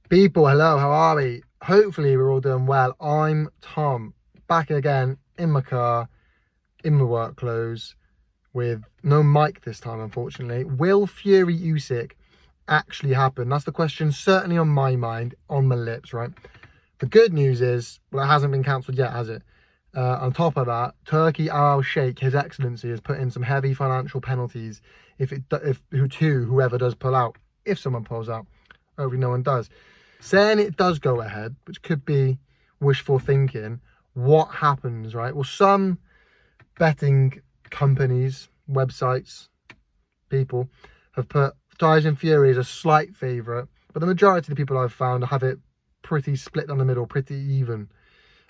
People, hello, how are we? Hopefully we're all doing well. I'm Tom, back again in my car, in my work clothes, with no mic this time, unfortunately. Will Fury Usyk actually happen? That's the question certainly on my mind, on my lips, right? The good news is, well, it hasn't been cancelled yet, has it? On top of that, Turkey Al Sheikh, His Excellency, has put in some heavy financial penalties if whoever does pull out, if someone pulls out. Hopefully no one does. Saying it does go ahead, which could be wishful thinking, what happens, right? Well, some betting companies, websites, people have put Tyson Fury as a slight favourite, but the majority of the people I've found have it pretty split down the middle, pretty even.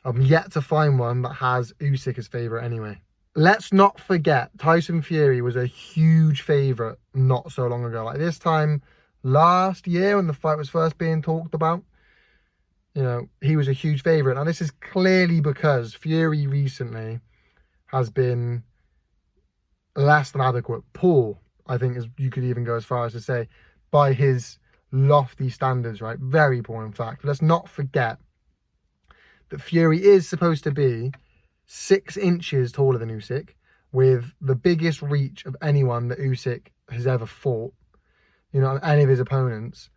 I'm yet to find one that has Usyk as favourite anyway. Let's not forget, Tyson Fury was a huge favourite not so long ago. Like this time last year when the fight was first being talked about, you know, he was a huge favourite. Now this is clearly because Fury recently has been less than adequate. Poor, I think, as you could even go as far as to say, by his lofty standards, right? Very poor, in fact. Let's not forget that Fury is supposed to be 6 inches taller than Usyk, with the biggest reach of anyone that Usyk has ever fought, you know, any of his opponents.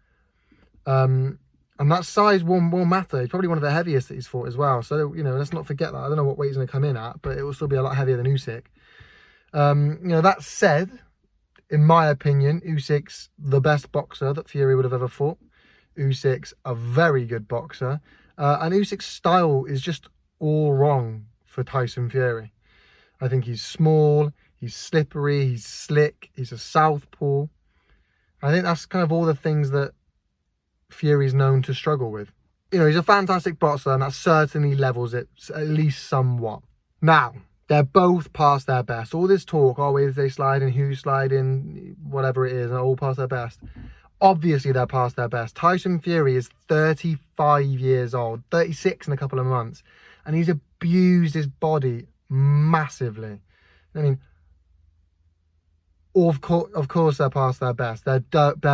And that size will matter. He's probably one of the heaviest that he's fought as well. So, you know, let's not forget that. I don't know what weight he's going to come in at, but it will still be a lot heavier than Usyk. You know, that said, in my opinion, Usyk's the best boxer that Fury would have ever fought. Usyk's a very good boxer. And Usyk's style is just all wrong for Tyson Fury. I think he's small, he's slippery, he's slick, he's a southpaw. I think that's kind of all the things that Fury's known to struggle with. You know, he's a fantastic boxer, and that certainly levels it at least somewhat. Now, they're both past their best. All this talk, is they slide in, who's sliding, whatever it is, they're all past their best. Obviously, they're past their best. Tyson Fury is 35 years old, 36 in a couple of months, and he's abused his body massively. I mean, of course they're past their best. They're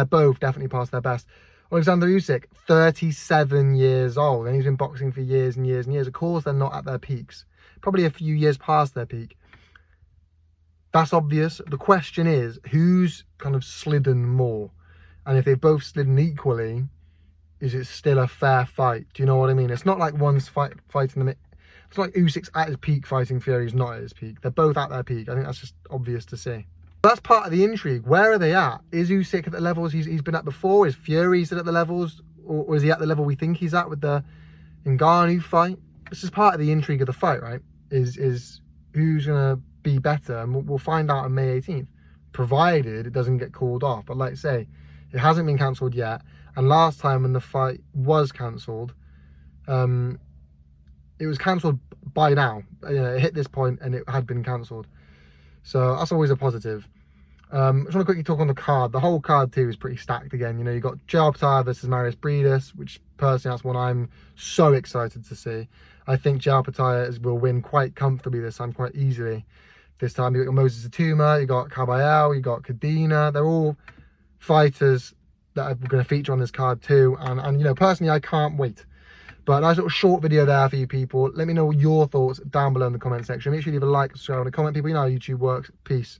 both definitely past their best. Alexander Usyk, 37 years old, and he's been boxing for years and years and years. Of course, they're not at their peaks. Probably a few years past their peak. That's obvious. The question is, who's kind of slidden more? And if they've both slidden equally, is it still a fair fight? Do you know what I mean? It's not like one's fighting the... It's like Usyk's at his peak fighting Fury's not at his peak. They're both at their peak. I think that's just obvious to see. That's part of the intrigue. Where are they at? Is Usyk at the levels he's been at before? Is Fury at the levels, or is he at the level we think he's at with the Ngannou fight? This is part of the intrigue of the fight, right? Is who's going to be better? And we'll find out on May 18th, provided it doesn't get called off. But like I say, it hasn't been cancelled yet. And last time when the fight was cancelled, it was cancelled by now. You know, it hit this point and it had been cancelled. So that's always a positive. I just want to quickly talk on the card. The whole card too is pretty stacked again. You know, you got Jalpatar versus Marius Briedis, which personally that's one I'm so excited to see. I think Jalpatar will win quite comfortably this time, quite easily. This time you got Moses Atuma, you got Caballero, you got Cadena. They're all fighters that are going to feature on this card too. And you know, personally, I can't wait. But a nice little short video there for you people. Let me know your thoughts down below in the comment section. Make sure you leave a like, subscribe, and a comment. People, you know how YouTube works. Peace.